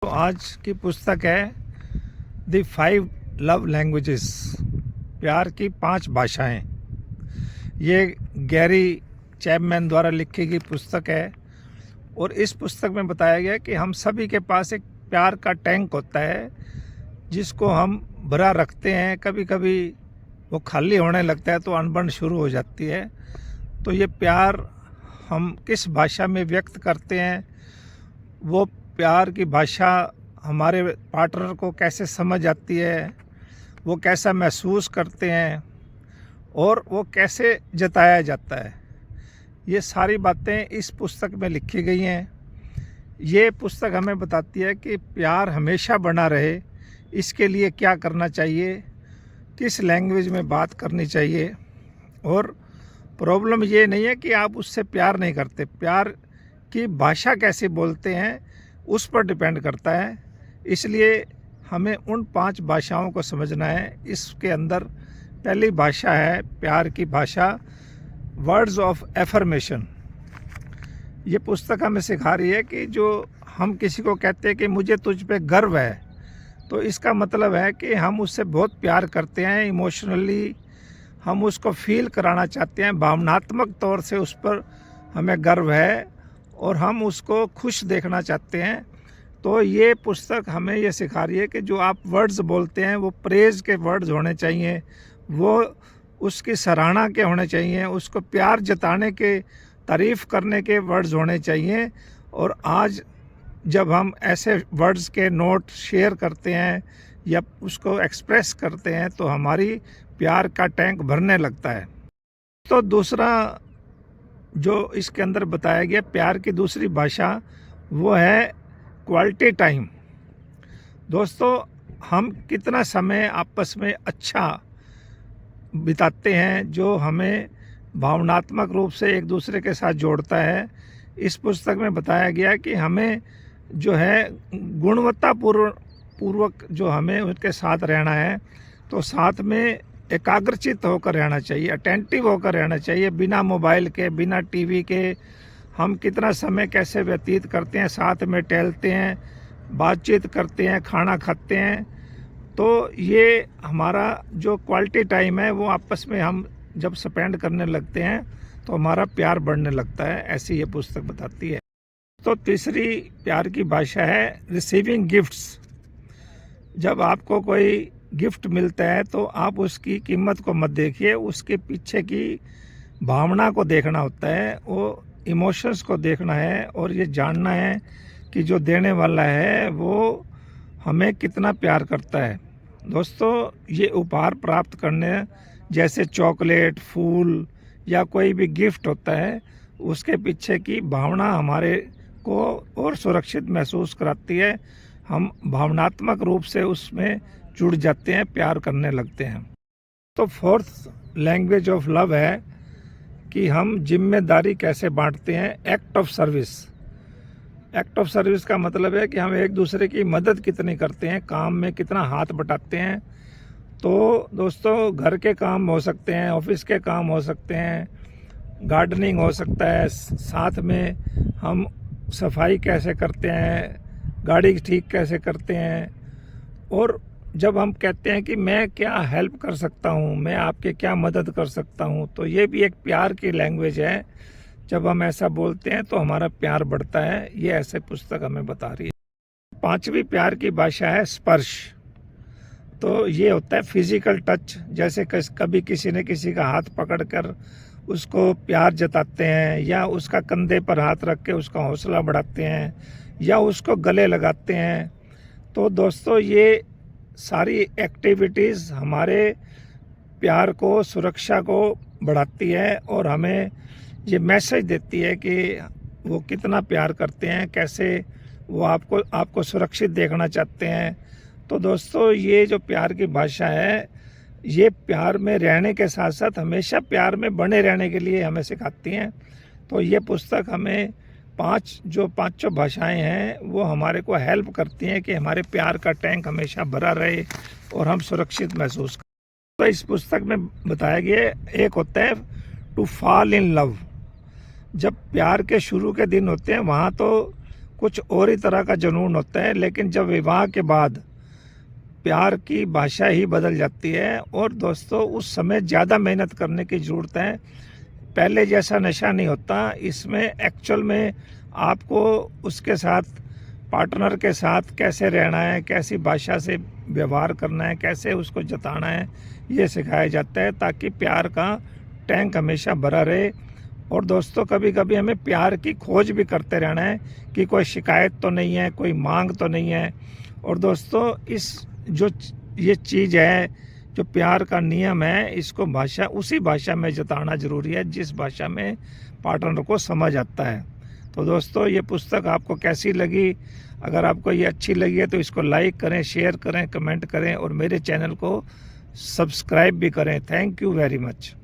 तो आज की पुस्तक है द 5 लव लैंग्वेजेस, प्यार की 5 भाषाएं। ये गैरी चैपमैन द्वारा लिखी गई पुस्तक है और इस पुस्तक में बताया गया कि हम सभी के पास एक प्यार का टैंक होता है जिसको हम भरा रखते हैं। कभी कभी वो खाली होने लगता है तो अनबन शुरू हो जाती है। तो ये प्यार हम किस भाषा में व्यक्त करते हैं, वो प्यार की भाषा हमारे पार्टनर को कैसे समझ आती है, वो कैसा महसूस करते हैं और वो कैसे जताया जाता है, ये सारी बातें इस पुस्तक में लिखी गई हैं। ये पुस्तक हमें बताती है कि प्यार हमेशा बना रहे, इसके लिए क्या करना चाहिए, किस लैंग्वेज में बात करनी चाहिए। और प्रॉब्लम ये नहीं है कि आप उससे प्यार नहीं करते, प्यार की भाषा कैसे बोलते हैं उस पर डिपेंड करता है। इसलिए हमें उन 5 भाषाओं को समझना है। इसके अंदर पहली भाषा है प्यार की भाषा, वर्ड्स ऑफ एफर्मेशन। ये पुस्तक हमें सिखा रही है कि जो हम किसी को कहते हैं कि मुझे तुझ पे गर्व है, तो इसका मतलब है कि हम उससे बहुत प्यार करते हैं, इमोशनली हम उसको फील कराना चाहते हैं, भावनात्मक तौर से उस पर हमें गर्व है और हम उसको खुश देखना चाहते हैं। तो ये पुस्तक हमें ये सिखा रही है कि जो आप वर्ड्स बोलते हैं वो प्रेज के वर्ड्स होने चाहिए, वो उसकी सराहना के होने चाहिए, उसको प्यार जताने के, तारीफ़ करने के वर्ड्स होने चाहिए। और आज जब हम ऐसे वर्ड्स के नोट शेयर करते हैं या उसको एक्सप्रेस करते हैं तो हमारी प्यार का टैंक भरने लगता है। तो दूसरा जो इसके अंदर बताया गया प्यार की दूसरी भाषा, वो है क्वालिटी टाइम। दोस्तों, हम कितना समय आपस में अच्छा बिताते हैं जो हमें भावनात्मक रूप से एक दूसरे के साथ जोड़ता है। इस पुस्तक में बताया गया कि हमें जो है गुणवत्तापूर्वक जो हमें उनके साथ रहना है, तो साथ में एकाग्रचित होकर रहना चाहिए, अटेंटिव होकर रहना चाहिए, बिना मोबाइल के, बिना टीवी के। हम कितना समय कैसे व्यतीत करते हैं, साथ में टहलते हैं, बातचीत करते हैं, खाना खाते हैं। तो ये हमारा जो क्वालिटी टाइम है वो आपस में हम जब स्पेंड करने लगते हैं तो हमारा प्यार बढ़ने लगता है, ऐसी ये पुस्तक बताती है। तो तीसरी प्यार की भाषा है रिसीविंग गिफ्ट्स। जब आपको कोई गिफ्ट मिलता है तो आप उसकी कीमत को मत देखिए, उसके पीछे की भावना को देखना होता है, वो इमोशंस को देखना है और ये जानना है कि जो देने वाला है वो हमें कितना प्यार करता है। दोस्तों, ये उपहार प्राप्त करने जैसे चॉकलेट, फूल या कोई भी गिफ्ट होता है, उसके पीछे की भावना हमारे को और सुरक्षित महसूस कराती है। हम भावनात्मक रूप से उसमें जुड़ जाते हैं, प्यार करने लगते हैं। तो फोर्थ लैंग्वेज ऑफ लव है कि हम जिम्मेदारी कैसे बांटते हैं, act of service. Act of service का मतलब है कि हम एक दूसरे की मदद कितनी करते हैं, काम में कितना हाथ बटाते हैं। तो दोस्तों, घर के काम हो सकते हैं, ऑफिस के काम हो सकते हैं, गार्डनिंग हो सकता है, साथ में हम सफाई कैसे करते हैं, गाड़ी ठीक कैसे करते हैं। और जब हम कहते हैं कि मैं क्या हेल्प कर सकता हूँ, मैं आपके क्या मदद कर सकता हूँ, तो ये भी एक प्यार की लैंग्वेज है। जब हम ऐसा बोलते हैं तो हमारा प्यार बढ़ता है, ये ऐसे पुस्तक हमें बता रही है। 5वीं प्यार की भाषा है स्पर्श। तो ये होता है फिजिकल टच, जैसे कभी किसी ने किसी का हाथ पकड़कर उसको प्यार जताते हैं, या उसका कंधे पर हाथ रख के उसका हौसला बढ़ाते हैं, या उसको गले लगाते हैं। तो दोस्तों, ये सारी एक्टिविटीज़ हमारे प्यार को, सुरक्षा को बढ़ाती है और हमें ये मैसेज देती है कि वो कितना प्यार करते हैं, कैसे वो आपको सुरक्षित देखना चाहते हैं। तो दोस्तों, ये जो प्यार की भाषा है, ये प्यार में रहने के साथ साथ हमेशा प्यार में बने रहने के लिए हमें सिखाती हैं। तो ये पुस्तक हमें पांचों भाषाएं हैं वो हमारे को हेल्प करती हैं कि हमारे प्यार का टैंक हमेशा भरा रहे और हम सुरक्षित महसूस करें। तो इस पुस्तक में बताया गया, एक होता है टू फॉल इन लव। जब प्यार के शुरू के दिन होते हैं वहाँ तो कुछ और ही तरह का जुनून होता है, लेकिन जब विवाह के बाद प्यार की भाषा ही बदल जाती है। और दोस्तों उस समय ज़्यादा मेहनत करने की ज़रूरत है, पहले जैसा नशा नहीं होता। इसमें एक्चुअल में आपको उसके साथ, पार्टनर के साथ कैसे रहना है, कैसी भाषा से व्यवहार करना है, कैसे उसको जताना है, ये सिखाया जाता है, ताकि प्यार का टैंक हमेशा भरा रहे। और दोस्तों कभी कभी हमें प्यार की खोज भी करते रहना है कि कोई शिकायत तो नहीं है, कोई मांग तो नहीं है। और दोस्तों ये चीज़ है, जो प्यार का नियम है, इसको भाषा उसी भाषा में जताना ज़रूरी है जिस भाषा में पार्टनर को समझ आता है। तो दोस्तों ये पुस्तक आपको कैसी लगी? अगर आपको ये अच्छी लगी है तो इसको लाइक करें, शेयर करें, कमेंट करें और मेरे चैनल को सब्सक्राइब भी करें। Thank you very much.